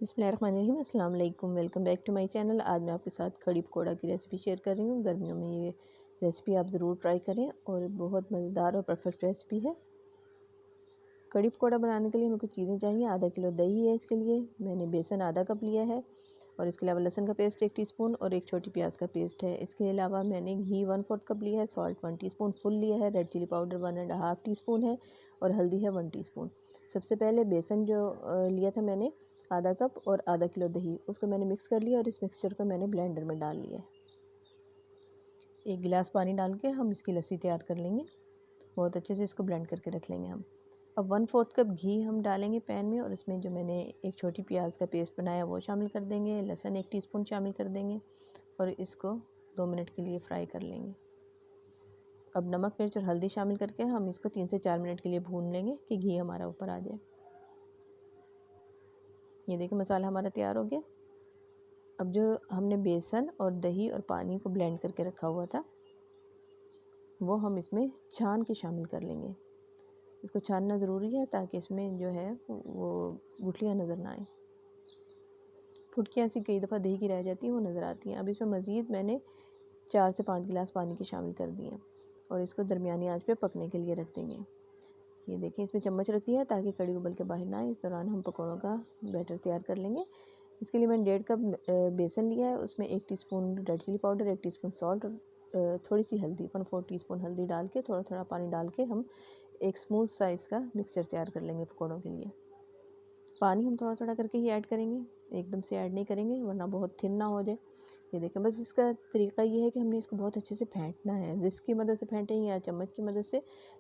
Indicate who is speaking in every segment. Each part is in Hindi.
Speaker 1: बिस्मिल्लाहिर्रहमानिर्रहीम। अस्सलाम वालेकुम, welcome back to my channel. आज मैं आपके साथ कड़ी पकौड़ा की रेसिपी शेयर कर रही हूँ। गर्मियों में ये रेसिपी आप ज़रूर ट्राई करें और बहुत मज़ेदार और परफेक्ट रेसिपी है। कड़ी पकौड़ा बनाने के लिए हमें कुछ चीज़ें चाहिए। आधा किलो दही है, इसके लिए मैंने बेसन आधा कप लिया है और इसके अलावा लहसुन का पेस्ट 1 टीस्पून और एक छोटी प्याज का पेस्ट है। इसके अलावा मैंने घी 1/4 कप लिया है, सॉल्ट 1 टीस्पून फुल लिया है, रेड चिली पाउडर 1.5 टीस्पून है और हल्दी है 1 टीस्पून। सबसे पहले बेसन जो लिया था मैंने आधा कप और आधा किलो दही, उसको मैंने मिक्स कर लिया और इस मिक्सचर को मैंने ब्लेंडर में डाल लिया है। 1 गिलास पानी डाल के हम इसकी लस्सी तैयार कर लेंगे। बहुत अच्छे से इसको ब्लेंड करके रख लेंगे हम। अब 1/4 कप घी हम डालेंगे पैन में और इसमें जो मैंने एक छोटी प्याज का पेस्ट बनाया वो शामिल कर देंगे। लहसुन 1 टीस्पून शामिल कर देंगे और इसको 2 मिनट के लिए फ्राई कर लेंगे। अब नमक, मिर्च और हल्दी शामिल करके हम इसको 3 से 4 मिनट के लिए भून लेंगे कि घी हमारा ऊपर आ जाए। ये देखिए मसाला हमारा तैयार हो गया। अब जो हमने बेसन और दही और पानी को ब्लेंड करके रखा हुआ था वो हम इसमें छान के शामिल कर लेंगे। इसको छानना ज़रूरी है ताकि इसमें जो है वो गुठलियाँ नज़र ना आए। फुटकियाँ ऐसी कई दफ़ा दही की रह जाती हैं, वो नज़र आती हैं। अब इसमें मज़ीद मैंने 4 से 5 गिलास पानी के शामिल कर दिए और इसको दरमियानी आंच पे पकने के लिए रख देंगे। ये देखिए इसमें चम्मच रख दिया है ताकि कड़ी उबल के बाहर ना आए। इस दौरान हम पकौड़ों का बैटर तैयार कर लेंगे। इसके लिए मैंने 1.5 कप बेसन लिया है, उसमें 1 teaspoon red chilli powder, 1 teaspoon salt और थोड़ी सी हल्दी 1/4 टीस्पून हल्दी डाल के थोड़ा थोड़ा पानी डाल के हम एक स्मूथ साइज़ का मिक्सचर तैयार कर लेंगे पकौड़ों के लिए। पानी हम थोड़ा थोड़ा करके ही ऐड करेंगे, एकदम से ऐड नहीं करेंगे वरना बहुत थिन ना हो जाए। ये देखें, बस इसका तरीका ये है कि हमने इसको बहुत अच्छे से फेंटना है। विस्क की मदद से फेंटें या चम्मच की मदद से,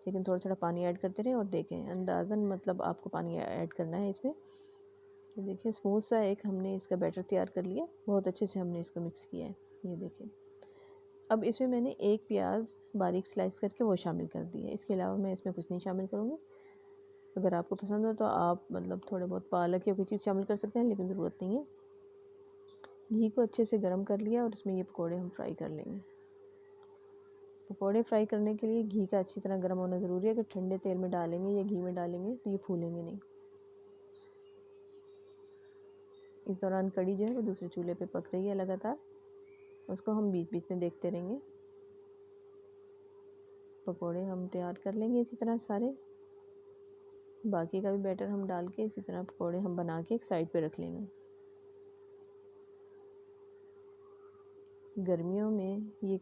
Speaker 1: लेकिन थोड़ा थोड़ा पानी ऐड करते रहें और देखें अंदाज़न मतलब आपको पानी ऐड करना है इसमें। ये देखिए स्मूथ सा एक हमने इसका बैटर तैयार कर लिया। बहुत अच्छे से हमने इसको मिक्स किया है। ये देखें अब इसमें मैंने एक प्याज बारीक स्लाइस करके वो शामिल कर दी है। इसके अलावा मैं इसमें कुछ नहीं शामिल करूँगी। अगर आपको पसंद हो तो आप मतलब थोड़े बहुत पालक या कोई चीज़ शामिल कर सकते हैं, लेकिन ज़रूरत नहीं है। घी को अच्छे से गर्म कर लिया और इसमें ये पकोड़े हम फ्राई कर लेंगे। पकोड़े फ्राई करने के लिए घी का अच्छी तरह गर्म होना ज़रूरी है। अगर ठंडे तेल में डालेंगे या घी में डालेंगे तो ये फूलेंगे नहीं। इस दौरान कड़ी जो है वो दूसरे चूल्हे पे पक रही है लगातार, उसको हम बीच बीच में देखते रहेंगे। पकोड़े हम तैयार कर लेंगे इसी तरह सारे। बाकी का भी बैटर हम डाल के इसी तरह पकोड़े हम बना के एक साइड पे रख लेंगे। गर्मियों में ये